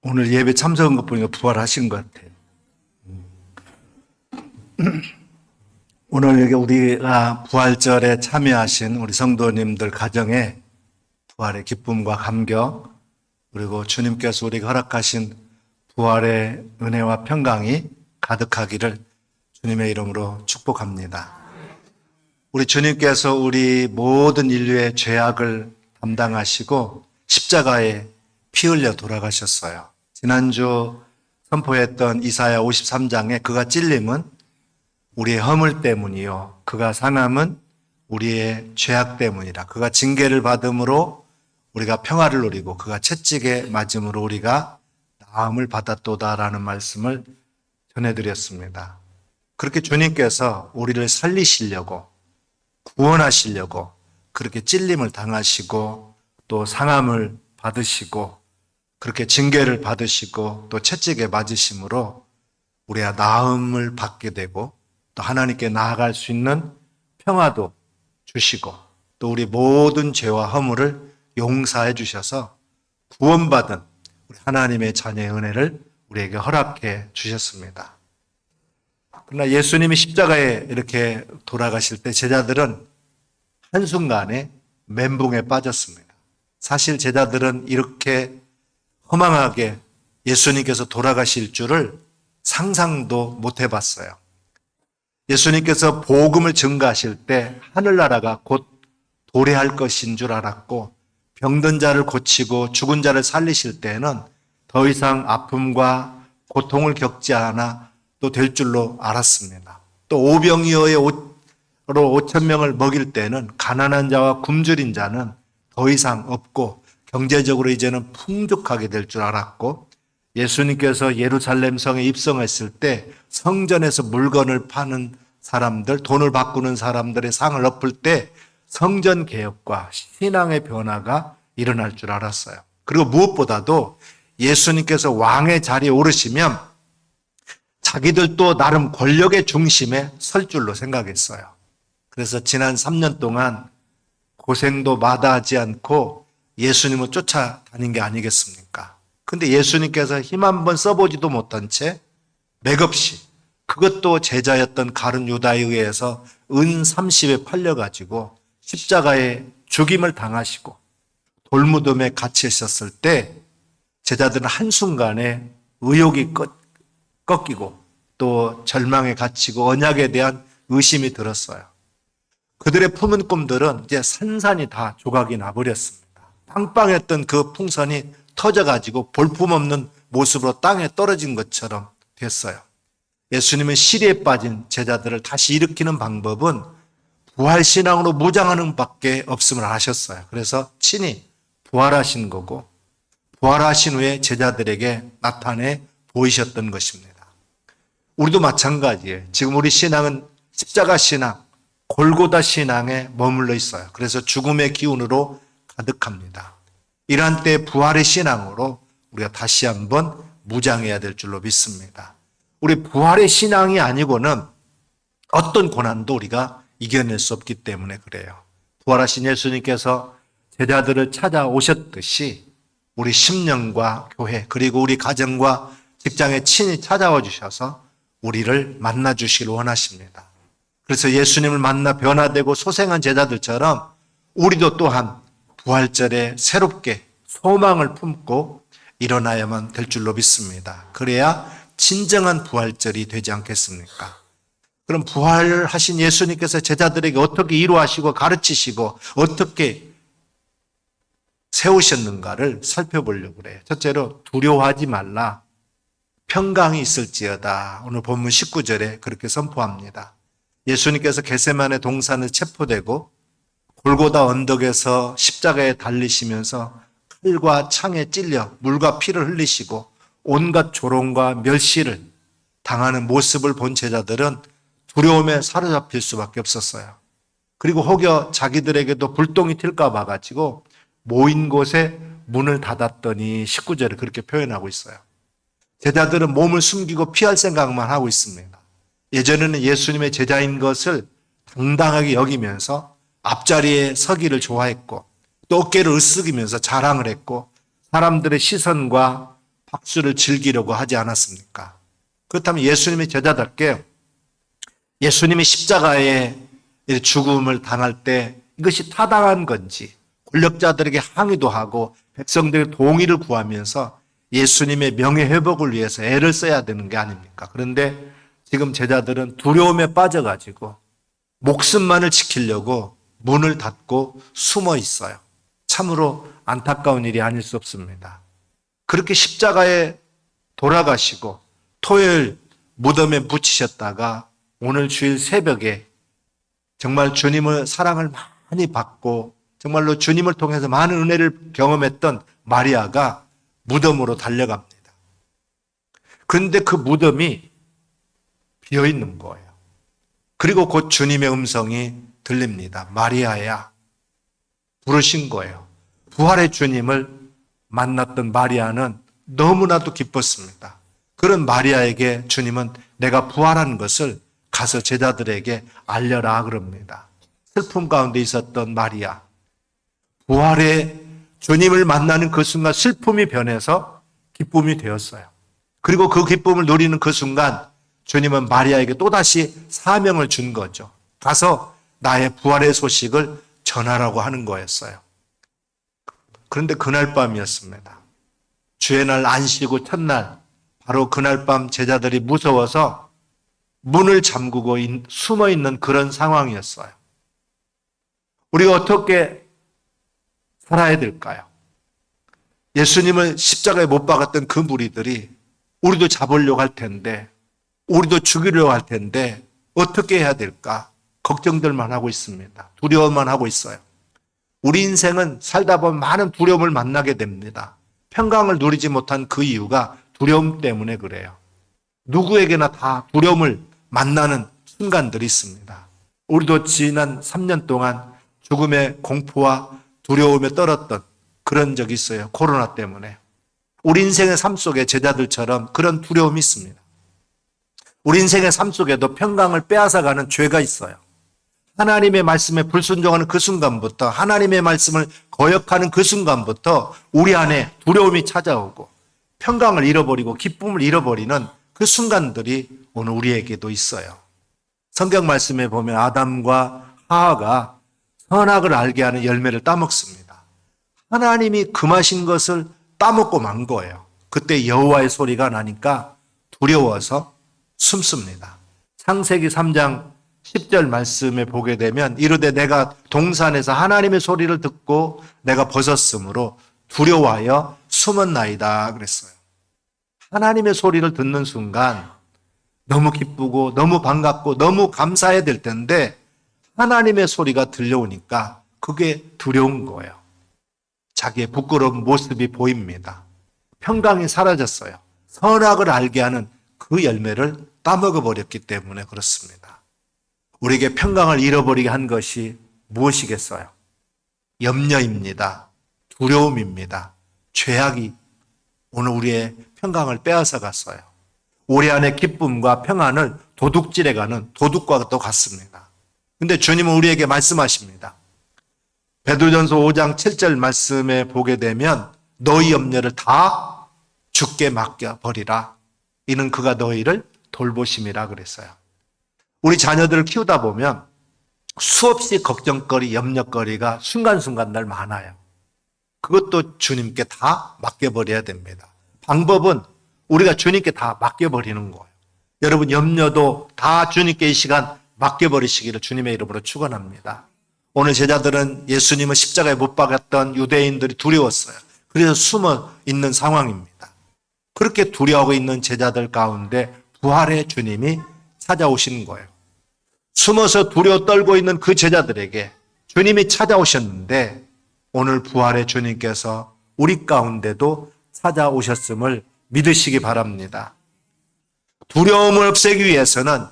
오늘 예배 참석한 것 보니까 부활하신 것 같아요. 오늘 여기 우리가 부활절에 참여하신 우리 성도님들 가정에 부활의 기쁨과 감격, 그리고 주님께서 우리가 허락하신 부활의 은혜와 평강이 가득하기를 주님의 이름으로 축복합니다. 우리 주님께서 우리 모든 인류의 죄악을 담당하시고 십자가에 피 흘려 돌아가셨어요. 지난주 선포했던 이사야 53장에 그가 찔림은 우리의 허물 때문이요, 그가 상함은 우리의 죄악 때문이라. 그가 징계를 받음으로 우리가 평화를 누리고 그가 채찍에 맞음으로 우리가 나음을 받았도다라는 말씀을 전해드렸습니다. 그렇게 주님께서 우리를 살리시려고, 구원하시려고 그렇게 찔림을 당하시고 또 상함을 받으시고 그렇게 징계를 받으시고 또 채찍에 맞으심으로 우리가 나음을 받게 되고 또 하나님께 나아갈 수 있는 평화도 주시고 또 우리 모든 죄와 허물을 용서해 주셔서 구원받은 우리 하나님의 자녀의 은혜를 우리에게 허락해 주셨습니다. 그러나 예수님이 십자가에 이렇게 돌아가실 때 제자들은 한순간에 멘붕에 빠졌습니다. 사실 제자들은 이렇게 허망하게 예수님께서 돌아가실 줄을 상상도 못 해봤어요. 예수님께서 복음을 증거하실 때 하늘나라가 곧 도래할 것인 줄 알았고 병든 자를 고치고 죽은 자를 살리실 때에는 더 이상 아픔과 고통을 겪지 않아 또 될 줄로 알았습니다. 또 오병이어의 5,000명을 먹일 때는 가난한 자와 굶주린 자는 더 이상 없고 경제적으로 이제는 풍족하게 될 줄 알았고 예수님께서 예루살렘 성에 입성했을 때 성전에서 물건을 파는 사람들, 돈을 바꾸는 사람들의 상을 엎을 때 성전 개혁과 신앙의 변화가 일어날 줄 알았어요. 그리고 무엇보다도 예수님께서 왕의 자리에 오르시면 자기들도 나름 권력의 중심에 설 줄로 생각했어요. 그래서 지난 3년 동안 고생도 마다하지 않고 예수님을 쫓아다닌 게 아니겠습니까? 근데 예수님께서 힘 한번 써보지도 못한 채 맥없이, 그것도 제자였던 가룟 유다에 의해서 은 30에 팔려가지고 십자가에 죽임을 당하시고 돌무덤에 갇혀 있었을 때 제자들은 한순간에 의욕이 꺾이고 또 절망에 갇히고 언약에 대한 의심이 들었어요. 그들의 품은 꿈들은 이제 산산이 다 조각이 나버렸습니다. 빵빵했던 그 풍선이 터져가지고 볼품없는 모습으로 땅에 떨어진 것처럼 됐어요. 예수님은 시리에 빠진 제자들을 다시 일으키는 방법은 부활신앙으로 무장하는 밖에 없음을 아셨어요. 그래서 친히 부활하신 거고 부활하신 후에 제자들에게 나타내 보이셨던 것입니다. 우리도 마찬가지예요. 지금 우리 신앙은 십자가 신앙, 골고다 신앙에 머물러 있어요. 그래서 죽음의 기운으로 가득합니다. 이러한 때 부활의 신앙으로 우리가 다시 한번 무장해야 될 줄로 믿습니다. 우리 부활의 신앙이 아니고는 어떤 고난도 우리가 이겨낼 수 없기 때문에 그래요. 부활하신 예수님께서 제자들을 찾아오셨듯이 우리 심령과 교회 그리고 우리 가정과 직장에 친히 찾아와 주셔서 우리를 만나 주시길 원하십니다. 그래서 예수님을 만나 변화되고 소생한 제자들처럼 우리도 또한 부활절에 새롭게 소망을 품고 일어나야만 될 줄로 믿습니다. 그래야 진정한 부활절이 되지 않겠습니까? 그럼 부활하신 예수님께서 제자들에게 어떻게 이루하시고 가르치시고 어떻게 세우셨는가를 살펴보려고 그래요. 첫째로 두려워하지 말라. 평강이 있을지어다. 오늘 본문 19절에 그렇게 선포합니다. 예수님께서 겟세마네 동산을 체포되고 골고다 언덕에서 십자가에 달리시면서 칼과 창에 찔려 물과 피를 흘리시고 온갖 조롱과 멸시를 당하는 모습을 본 제자들은 두려움에 사로잡힐 수밖에 없었어요. 그리고 혹여 자기들에게도 불똥이 튈까 봐가지고 모인 곳에 문을 닫았더니 19절에 그렇게 표현하고 있어요. 제자들은 몸을 숨기고 피할 생각만 하고 있습니다. 예전에는 예수님의 제자인 것을 당당하게 여기면서 앞자리에 서기를 좋아했고 또 어깨를 으쓱이면서 자랑을 했고 사람들의 시선과 박수를 즐기려고 하지 않았습니까? 그렇다면 예수님의 제자답게 예수님이 십자가에 죽음을 당할 때 이것이 타당한 건지 권력자들에게 항의도 하고 백성들의 동의를 구하면서 예수님의 명예회복을 위해서 애를 써야 되는 게 아닙니까? 그런데 지금 제자들은 두려움에 빠져가지고 목숨만을 지키려고 문을 닫고 숨어 있어요. 참으로 안타까운 일이 아닐 수 없습니다. 그렇게 십자가에 돌아가시고 토요일 무덤에 묻히셨다가 오늘 주일 새벽에 정말 주님의 사랑을 많이 받고 정말로 주님을 통해서 많은 은혜를 경험했던 마리아가 무덤으로 달려갑니다. 그런데 그 무덤이 비어 있는 거예요. 그리고 곧 주님의 음성이 들립니다. 마리아야, 부르신 거예요. 부활의 주님을 만났던 마리아는 너무나도 기뻤습니다. 그런 마리아에게 주님은 내가 부활한 것을 가서 제자들에게 알려라 그럽니다. 슬픔 가운데 있었던 마리아, 부활의 주님을 만나는 그 순간 슬픔이 변해서 기쁨이 되었어요. 그리고 그 기쁨을 누리는 그 순간 주님은 마리아에게 또다시 사명을 준 거죠. 가서 나의 부활의 소식을 전하라고 하는 거였어요. 그런데 그날 밤이었습니다. 주의 날 안식구 첫날, 바로 그날 밤 제자들이 무서워서 문을 잠그고 숨어 있는 그런 상황이었어요. 우리가 어떻게 살아야 될까요? 예수님을 십자가에 못 박았던 그 무리들이 우리도 잡으려고 할 텐데, 우리도 죽이려고 할 텐데 어떻게 해야 될까? 걱정들만 하고 있습니다. 두려워만 하고 있어요. 우리 인생은 살다 보면 많은 두려움을 만나게 됩니다. 평강을 누리지 못한 그 이유가 두려움 때문에 그래요. 누구에게나 다 두려움을 만나는 순간들이 있습니다. 우리도 지난 3년 동안 죽음의 공포와 두려움에 떨었던 그런 적이 있어요. 코로나 때문에. 우리 인생의 삶 속에 제자들처럼 그런 두려움이 있습니다. 우리 인생의 삶 속에도 평강을 빼앗아가는 죄가 있어요. 하나님의 말씀에 불순종하는 그 순간부터, 하나님의 말씀을 거역하는 그 순간부터 우리 안에 두려움이 찾아오고 평강을 잃어버리고 기쁨을 잃어버리는 그 순간들이 오늘 우리에게도 있어요. 성경 말씀에 보면 아담과 하와가 선악을 알게 하는 열매를 따먹습니다. 하나님이 금하신 것을 따먹고 만 거예요. 그때 여호와의 소리가 나니까 두려워서 숨습니다. 창세기 3장 10절 말씀에 보게 되면 이르되 내가 동산에서 하나님의 소리를 듣고 내가 벗었으므로 두려워하여 숨었나이다 그랬어요. 하나님의 소리를 듣는 순간 너무 기쁘고 너무 반갑고 너무 감사해야 될 텐데 하나님의 소리가 들려오니까 그게 두려운 거예요. 자기의 부끄러운 모습이 보입니다. 평강이 사라졌어요. 선악을 알게 하는 그 열매를 따먹어 버렸기 때문에 그렇습니다. 우리에게 평강을 잃어버리게 한 것이 무엇이겠어요? 염려입니다. 두려움입니다. 죄악이 오늘 우리의 평강을 빼앗아 갔어요. 우리 안의 기쁨과 평안을 도둑질해가는 도둑과 또 같습니다. 근데 주님은 우리에게 말씀하십니다. 베드로전서 5장 7절 말씀에 보게 되면 너희 염려를 다 주께 맡겨버리라. 이는 그가 너희를 돌보심이라 그랬어요. 우리 자녀들을 키우다 보면 수없이 걱정거리, 염려거리가 순간순간 날 많아요. 그것도 주님께 다 맡겨버려야 됩니다. 방법은 우리가 주님께 다 맡겨버리는 거예요. 여러분 염려도 다 주님께 이 시간 맡겨버리시기를 주님의 이름으로 축원합니다. 오늘 제자들은 예수님을 십자가에 못 박았던 유대인들이 두려웠어요. 그래서 숨어 있는 상황입니다. 그렇게 두려워하고 있는 제자들 가운데 부활의 주님이 찾아오신 거예요. 숨어서 두려워 떨고 있는 그 제자들에게 주님이 찾아오셨는데 오늘 부활의 주님께서 우리 가운데도 찾아오셨음을 믿으시기 바랍니다. 두려움을 없애기 위해서는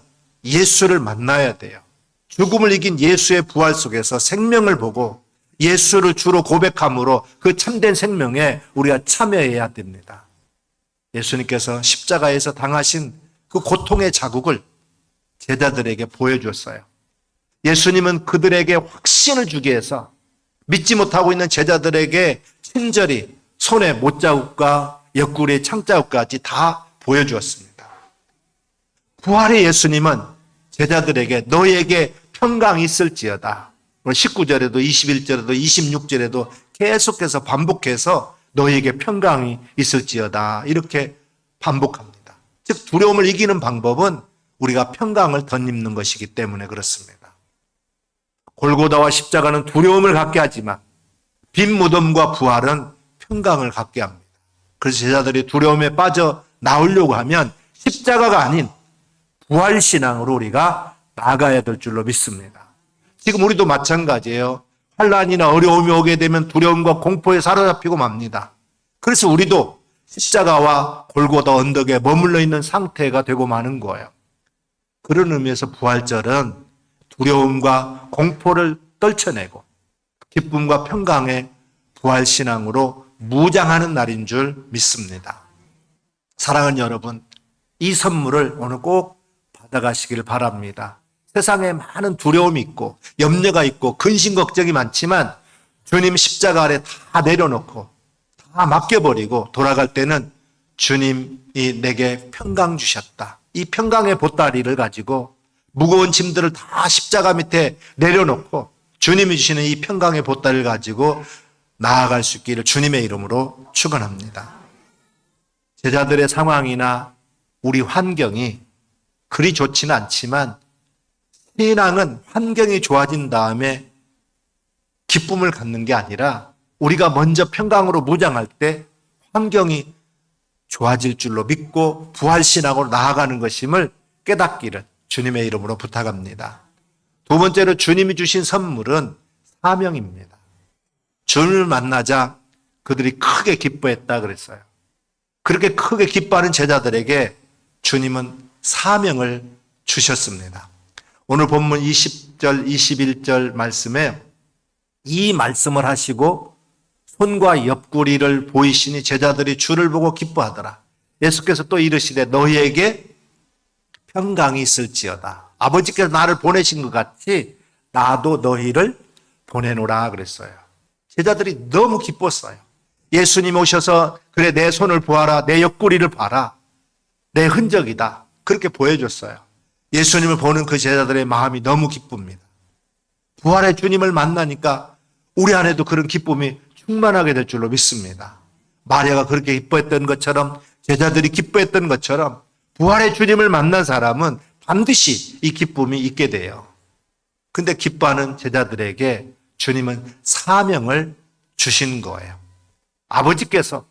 예수를 만나야 돼요. 죽음을 이긴 예수의 부활 속에서 생명을 보고 예수를 주로 고백함으로 그 참된 생명에 우리가 참여해야 됩니다. 예수님께서 십자가에서 당하신 그 고통의 자국을 제자들에게 보여주었어요. 예수님은 그들에게 확신을 주기 위해서 믿지 못하고 있는 제자들에게 친절히 손에 못자국과 옆구리에 창자국까지 다 보여주었습니다. 부활의 예수님은 제자들에게 너희에게 평강이 있을지어다. 19절에도 21절에도 26절에도 계속해서 반복해서 너희에게 평강이 있을지어다. 이렇게 반복합니다. 즉 두려움을 이기는 방법은 우리가 평강을 덧입는 것이기 때문에 그렇습니다. 골고다와 십자가는 두려움을 갖게 하지만 빈 무덤과 부활은 평강을 갖게 합니다. 그래서 제자들이 두려움에 빠져 나오려고 하면 십자가가 아닌 부활신앙으로 우리가 나아가야 될 줄로 믿습니다. 지금 우리도 마찬가지예요. 환난이나 어려움이 오게 되면 두려움과 공포에 사로잡히고 맙니다. 그래서 우리도 십자가와 골고다 언덕에 머물러 있는 상태가 되고 마는 거예요. 그런 의미에서 부활절은 두려움과 공포를 떨쳐내고 기쁨과 평강의 부활신앙으로 무장하는 날인 줄 믿습니다. 사랑하는 여러분, 이 선물을 오늘 꼭 받아가시길 바랍니다. 세상에 많은 두려움이 있고 염려가 있고 근심 걱정이 많지만 주님 십자가 아래 다 내려놓고 다 맡겨버리고 돌아갈 때는 주님이 내게 평강 주셨다. 이 평강의 보따리를 가지고 무거운 짐들을 다 십자가 밑에 내려놓고 주님이 주시는 이 평강의 보따리를 가지고 나아갈 수 있기를 주님의 이름으로 축원합니다. 제자들의 상황이나 우리 환경이 그리 좋지는 않지만 신앙은 환경이 좋아진 다음에 기쁨을 갖는 게 아니라 우리가 먼저 평강으로 무장할 때 환경이 좋아질 줄로 믿고 부활신앙으로 나아가는 것임을 깨닫기를 주님의 이름으로 부탁합니다. 두 번째로 주님이 주신 선물은 사명입니다. 주님을 만나자 그들이 크게 기뻐했다 그랬어요. 그렇게 크게 기뻐하는 제자들에게 주님은 사명을 주셨습니다. 오늘 본문 20절, 21절 말씀에 이 말씀을 하시고 손과 옆구리를 보이시니 제자들이 주를 보고 기뻐하더라. 예수께서 또 이르시되 너희에게 평강이 있을지어다. 아버지께서 나를 보내신 것 같이 나도 너희를 보내노라 그랬어요. 제자들이 너무 기뻤어요. 예수님 오셔서 그래 내 손을 보아라, 내 옆구리를 봐라, 내 흔적이다. 그렇게 보여줬어요. 예수님을 보는 그 제자들의 마음이 너무 기쁩니다. 부활의 주님을 만나니까 우리 안에도 그런 기쁨이 충만하게 될 줄로 믿습니다. 마리아가 그렇게 기뻐했던 것처럼 제자들이 기뻐했던 것처럼 부활의 주님을 만난 사람은 반드시 이 기쁨이 있게 돼요. 근데 기뻐하는 제자들에게 주님은 사명을 주신 거예요. 아버지께서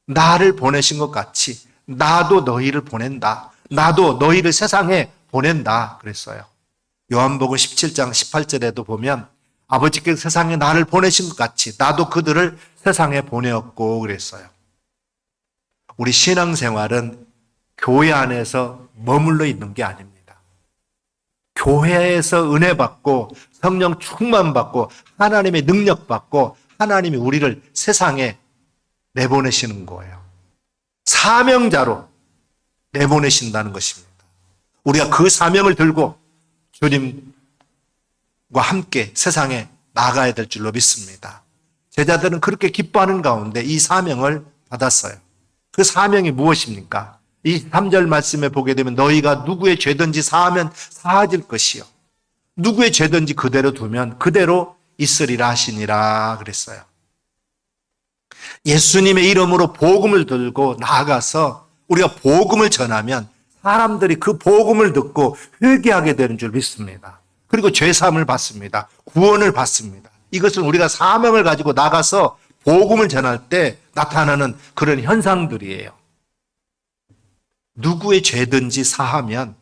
나를 보내신 것 같이 나도 너희를 보낸다. 나도 너희를 세상에 보낸다 그랬어요. 요한복음 17장 18절에도 보면 아버지께서 세상에 나를 보내신 것 같이 나도 그들을 세상에 보내었고 그랬어요. 우리 신앙생활은 교회 안에서 머물러 있는 게 아닙니다. 교회에서 은혜 받고 성령 충만 받고 하나님의 능력 받고 하나님이 우리를 세상에 내보내시는 거예요. 사명자로 내보내신다는 것입니다. 우리가 그 사명을 들고 주님과 함께 세상에 나가야 될 줄로 믿습니다. 제자들은 그렇게 기뻐하는 가운데 이 사명을 받았어요. 그 사명이 무엇입니까? 이 3절 말씀에 보게 되면 너희가 누구의 죄든지 사하면 사하질 것이요 누구의 죄든지 그대로 두면 그대로 있으리라 하시니라 그랬어요. 예수님의 이름으로 복음을 들고 나아가서 우리가 복음을 전하면 사람들이 그 복음을 듣고 회개하게 되는 줄 믿습니다. 그리고 죄사함을 받습니다. 구원을 받습니다. 이것은 우리가 사명을 가지고 나가서 복음을 전할 때 나타나는 그런 현상들이에요. 누구의 죄든지 사하면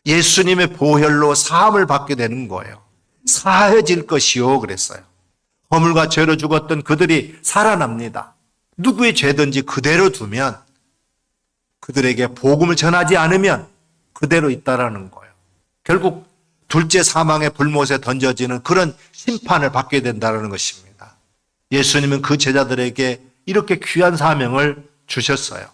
예수님의 보혈로 사함을 받게 되는 거예요. 사해질 것이요 그랬어요. 허물과 죄로 죽었던 그들이 살아납니다. 누구의 죄든지 그대로 두면 그들에게 복음을 전하지 않으면 그대로 있다라는 거예요. 결국 둘째 사망의 불못에 던져지는 그런 심판을 받게 된다는 것입니다. 예수님은 그 제자들에게 이렇게 귀한 사명을 주셨어요.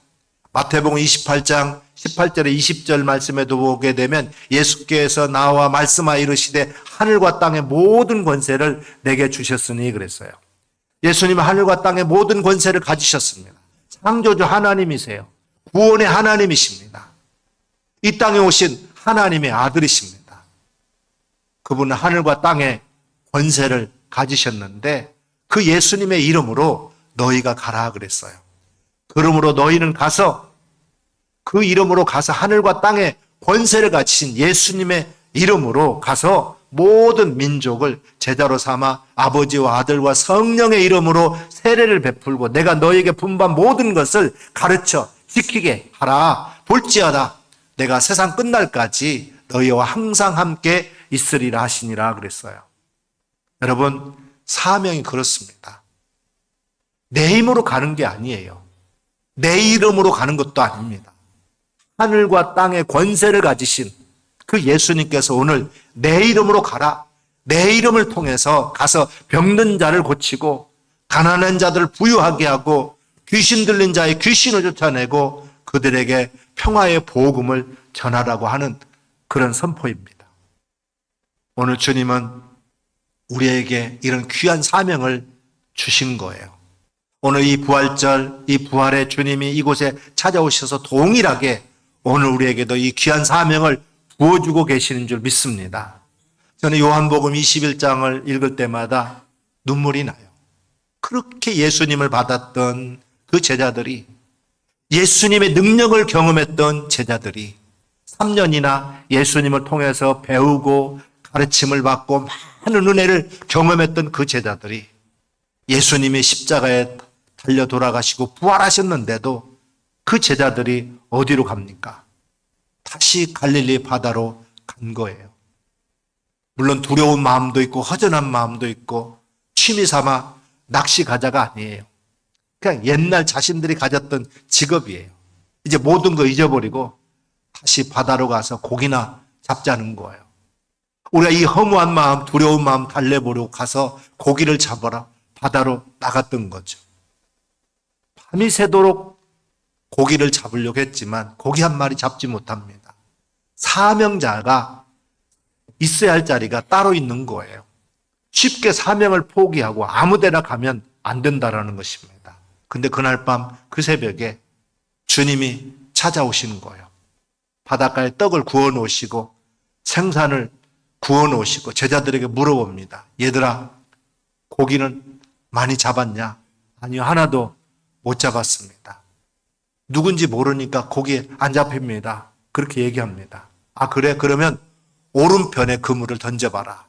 마태복음 28장 18절에 20절 말씀에도 보게 되면 예수께서 나와 말씀하여 이르시되 하늘과 땅의 모든 권세를 내게 주셨으니 그랬어요. 예수님은 하늘과 땅의 모든 권세를 가지셨습니다. 창조주 하나님이세요. 구원의 하나님이십니다. 이 땅에 오신 하나님의 아들이십니다. 그분은 하늘과 땅의 권세를 가지셨는데 그 예수님의 이름으로 너희가 가라 그랬어요. 그러므로 너희는 가서 그 이름으로 가서 하늘과 땅의 권세를 가지신 예수님의 이름으로 가서 모든 민족을 제자로 삼아 아버지와 아들과 성령의 이름으로 세례를 베풀고 내가 너희에게 분반 모든 것을 가르쳐 지키게 하라. 볼지어다 내가 세상 끝날까지 너희와 항상 함께 있으리라 하시니라 그랬어요. 여러분, 사명이 그렇습니다. 내 힘으로 가는 게 아니에요. 내 이름으로 가는 것도 아닙니다. 하늘과 땅의 권세를 가지신 그 예수님께서 오늘 내 이름으로 가라. 내 이름을 통해서 가서 병든 자를 고치고 가난한 자들을 부유하게 하고 귀신 들린 자의 귀신을 쫓아내고 그들에게 평화의 복음을 전하라고 하는 그런 선포입니다. 오늘 주님은 우리에게 이런 귀한 사명을 주신 거예요. 오늘 이 부활절, 이 부활의 주님이 이곳에 찾아오셔서 동일하게 오늘 우리에게도 이 귀한 사명을 부어주고 계시는 줄 믿습니다. 저는 요한복음 21장을 읽을 때마다 눈물이 나요. 그렇게 예수님을 받았던 그 제자들이, 예수님의 능력을 경험했던 제자들이 3년이나 예수님을 통해서 배우고 가르침을 받고 많은 은혜를 경험했던 그 제자들이 예수님이 십자가에 달려 돌아가시고 부활하셨는데도 그 제자들이 어디로 갑니까? 다시 갈릴리 바다로 간 거예요. 물론 두려운 마음도 있고 허전한 마음도 있고 취미 삼아 낚시 가자가 아니에요. 그냥 옛날 자신들이 가졌던 직업이에요. 이제 모든 거 잊어버리고 다시 바다로 가서 고기나 잡자는 거예요. 우리가 이 허무한 마음, 두려운 마음 달래보려고 가서 고기를 잡아라 바다로 나갔던 거죠. 밤이 새도록 고기를 잡으려고 했지만 고기 한 마리 잡지 못합니다. 사명자가 있어야 할 자리가 따로 있는 거예요. 쉽게 사명을 포기하고 아무 데나 가면 안 된다라는 것입니다. 근데 그날 밤 그 새벽에 주님이 찾아오시는 거예요. 바닷가에 떡을 구워 놓으시고 생선을 구워 놓으시고 제자들에게 물어봅니다. 얘들아, 고기는 많이 잡았냐? 아니요, 하나도 못 잡았습니다. 누군지 모르니까 고기 안 잡힙니다. 그렇게 얘기합니다. 아, 그래? 그러면 오른편에 그물을 던져봐라.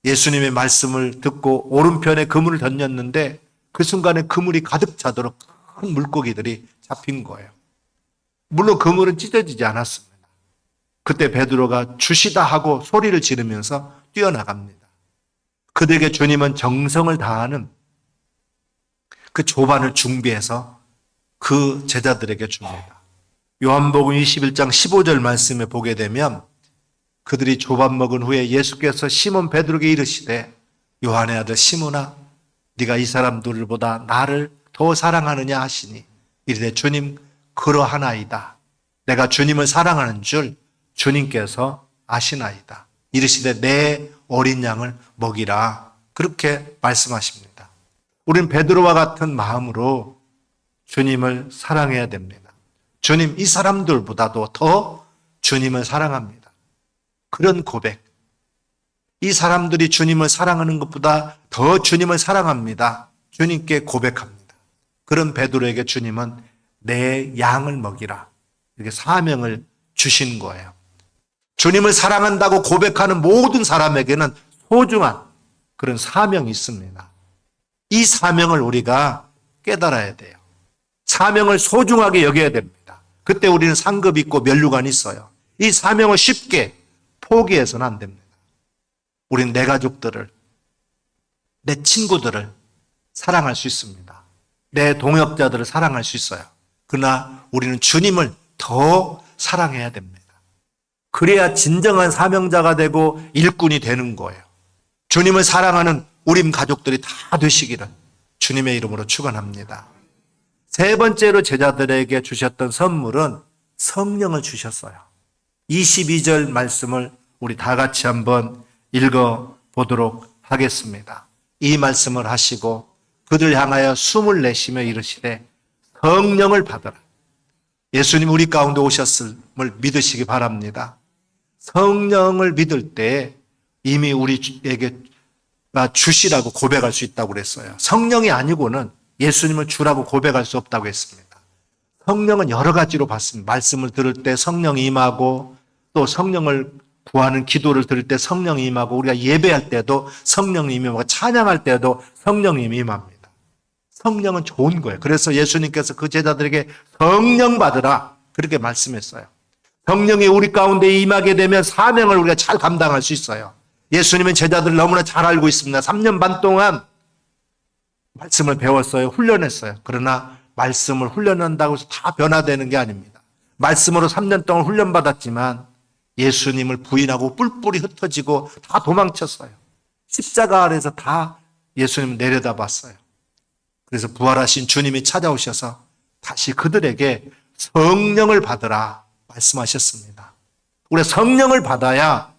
예수님의 말씀을 듣고 오른편에 그물을 던졌는데 그 순간에 그물이 가득 차도록 큰 물고기들이 잡힌 거예요. 물론 그물은 찢어지지 않았습니다. 그때 베드로가 주시다 하고 소리를 지르면서 뛰어나갑니다. 그들에게 주님은 정성을 다하는 그 조반을 준비해서 그 제자들에게 줍니다. 요한복음 21장 15절 말씀에 보게 되면 그들이 조반 먹은 후에 예수께서 시몬 베드로에게 이르시되 요한의 아들 시몬아 네가 이 사람들보다 나를 더 사랑하느냐 하시니 이르되 주님 그러하나이다. 내가 주님을 사랑하는 줄 주님께서 아시나이다. 이르시되 내 어린 양을 먹이라. 그렇게 말씀하십니다. 우린 베드로와 같은 마음으로 주님을 사랑해야 됩니다. 주님 이 사람들보다도 더 주님을 사랑합니다. 그런 고백. 이 사람들이 주님을 사랑하는 것보다 더 주님을 사랑합니다. 주님께 고백합니다. 그런 베드로에게 주님은 내 양을 먹이라. 이렇게 사명을 주신 거예요. 주님을 사랑한다고 고백하는 모든 사람에게는 소중한 그런 사명이 있습니다. 이 사명을 우리가 깨달아야 돼요. 사명을 소중하게 여겨야 됩니다. 그때 우리는 상급이 있고 면류관이 있어요. 이 사명을 쉽게 포기해서는 안 됩니다. 우리는 내 가족들을, 내 친구들을 사랑할 수 있습니다. 내 동역자들을 사랑할 수 있어요. 그러나 우리는 주님을 더 사랑해야 됩니다. 그래야 진정한 사명자가 되고 일꾼이 되는 거예요. 주님을 사랑하는 우리 가족들이 다 되시기를 주님의 이름으로 축원합니다. 세 번째로 제자들에게 주셨던 선물은 성령을 주셨어요. 22절 말씀을 우리 다 같이 한번 읽어 보도록 하겠습니다. 이 말씀을 하시고 그들 향하여 숨을 내쉬며 이르시되 성령을 받으라. 예수님 우리 가운데 오셨음을 믿으시기 바랍니다. 성령을 믿을 때 이미 우리에게 주시라고 고백할 수 있다고 그랬어요. 성령이 아니고는 예수님을 주라고 고백할 수 없다고 했습니다. 성령은 여러 가지로 받습니다. 말씀을 들을 때 성령이 임하고, 또 성령을 구하는 기도를 들을 때 성령이 임하고, 우리가 예배할 때도 성령이 임하고, 찬양할 때도 성령이 임합니다. 성령은 좋은 거예요. 그래서 예수님께서 그 제자들에게 성령 받으라 그렇게 말씀했어요. 성령이 우리 가운데 임하게 되면 사명을 우리가 잘 감당할 수 있어요. 예수님은 제자들 너무나 잘 알고 있습니다. 3년 반 동안 말씀을 배웠어요. 훈련했어요. 그러나 말씀을 훈련한다고 해서 다 변화되는 게 아닙니다. 말씀으로 3년 동안 훈련받았지만 예수님을 부인하고 뿔뿔이 흩어지고 다 도망쳤어요. 십자가 아래에서 다 예수님을 내려다봤어요. 그래서 부활하신 주님이 찾아오셔서 다시 그들에게 성령을 받으라 말씀하셨습니다. 우리가 성령을 받아야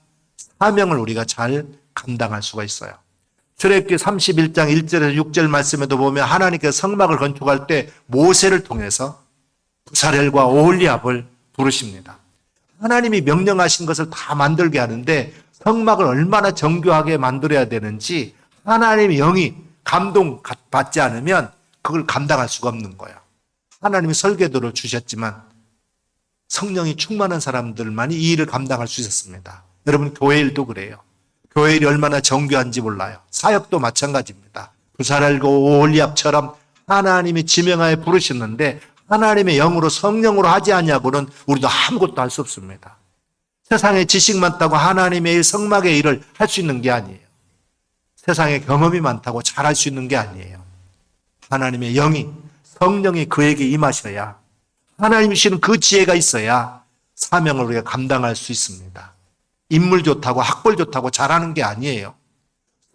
사명을 우리가 잘 감당할 수가 있어요. 출애굽기 31장 1절에서 6절 말씀에도 보면 하나님께서 성막을 건축할 때 모세를 통해서 부사렐과 오홀리압을 부르십니다. 하나님이 명령하신 것을 다 만들게 하는데 성막을 얼마나 정교하게 만들어야 되는지 하나님의 영이 감동받지 않으면 그걸 감당할 수가 없는 거예요. 하나님이 설계도를 주셨지만 성령이 충만한 사람들만이 이 일을 감당할 수 있었습니다. 여러분 교회 일도 그래요. 교회 일이 얼마나 정교한지 몰라요. 사역도 마찬가지입니다. 부사렐과 오홀리압처럼 하나님이 지명하에 부르셨는데 하나님의 영으로 성령으로 하지 않냐고는 우리도 아무것도 할 수 없습니다. 세상에 지식 많다고 하나님의 일, 성막의 일을 할 수 있는 게 아니에요. 세상에 경험이 많다고 잘할 수 있는 게 아니에요. 하나님의 영이, 성령이 그에게 임하셔야, 하나님이 주시는 그 지혜가 있어야 사명을 우리가 감당할 수 있습니다. 인물 좋다고 학벌 좋다고 잘하는 게 아니에요.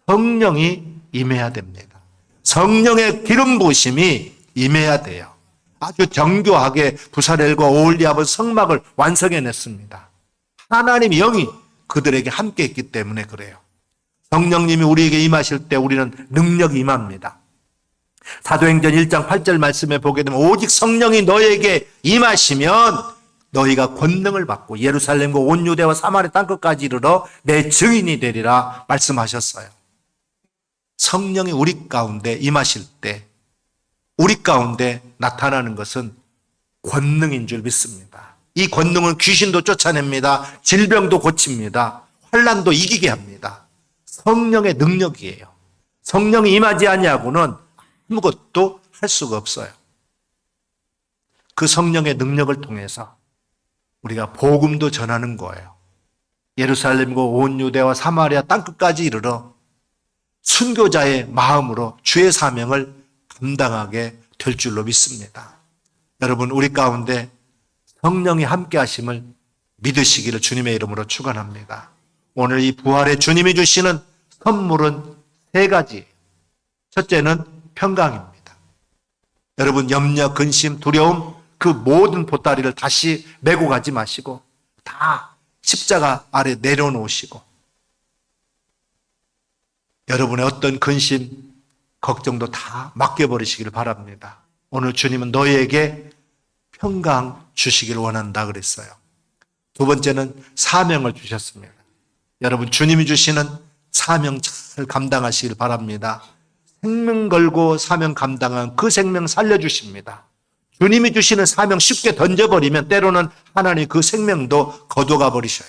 성령이 임해야 됩니다. 성령의 기름 부으심이 임해야 돼요. 아주 정교하게 부사렐과 오홀리압은 성막을 완성해냈습니다. 하나님의 영이 그들에게 함께 있기 때문에 그래요. 성령님이 우리에게 임하실 때 우리는 능력이 임합니다. 사도행전 1장 8절 말씀에 보게 되면 오직 성령이 너에게 임하시면 너희가 권능을 받고 예루살렘과 온 유대와 사마리아 땅끝까지 이르러 내 증인이 되리라 말씀하셨어요. 성령이 우리 가운데 임하실 때 우리 가운데 나타나는 것은 권능인 줄 믿습니다. 이 권능은 귀신도 쫓아냅니다. 질병도 고칩니다. 환난도 이기게 합니다. 성령의 능력이에요. 성령이 임하지 아니하고는 아무것도 할 수가 없어요. 그 성령의 능력을 통해서 우리가 복음도 전하는 거예요. 예루살렘과 온 유대와 사마리아 땅끝까지 이르러 순교자의 마음으로 주의 사명을 감당하게 될 줄로 믿습니다. 여러분 우리 가운데 성령이 함께 하심을 믿으시기를 주님의 이름으로 축원합니다. 오늘 이 부활의 주님이 주시는 선물은 세 가지예요. 첫째는 평강입니다. 여러분 염려, 근심, 두려움 그 모든 보따리를 다시 메고 가지 마시고 다 십자가 아래 내려놓으시고 여러분의 어떤 근심, 걱정도 다 맡겨버리시기를 바랍니다. 오늘 주님은 너희에게 평강 주시기를 원한다 그랬어요. 두 번째는 사명을 주셨습니다. 여러분 주님이 주시는 사명 잘 감당하시길 바랍니다. 생명 걸고 사명 감당한 그 생명 살려주십니다. 주님이 주시는 사명 쉽게 던져버리면 때로는 하나님 그 생명도 거둬가 버리셔요.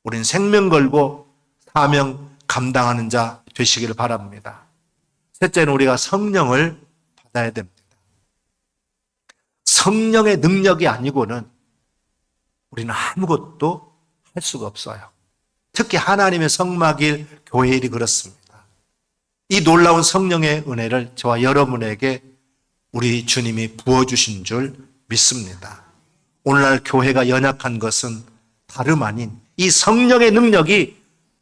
우린 생명 걸고 사명 감당하는 자 되시기를 바랍니다. 셋째는 우리가 성령을 받아야 됩니다. 성령의 능력이 아니고는 우리는 아무것도 할 수가 없어요. 특히 하나님의 성막일 교회 일이 그렇습니다. 이 놀라운 성령의 은혜를 저와 여러분에게 우리 주님이 부어주신 줄 믿습니다. 오늘날 교회가 연약한 것은 다름 아닌 이 성령의 능력이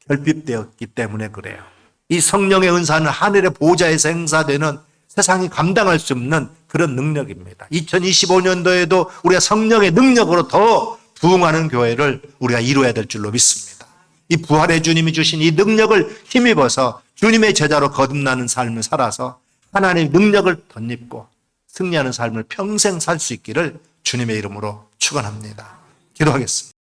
결핍되었기 때문에 그래요. 이 성령의 은사는 하늘의 보좌에서 행사되는 세상이 감당할 수 없는 그런 능력입니다. 2025년도에도 우리가 성령의 능력으로 더 부흥하는 교회를 우리가 이루어야 될 줄로 믿습니다. 이 부활의 주님이 주신 이 능력을 힘입어서 주님의 제자로 거듭나는 삶을 살아서 하나님의 능력을 덧입고 승리하는 삶을 평생 살 수 있기를 주님의 이름으로 축원합니다. 기도하겠습니다.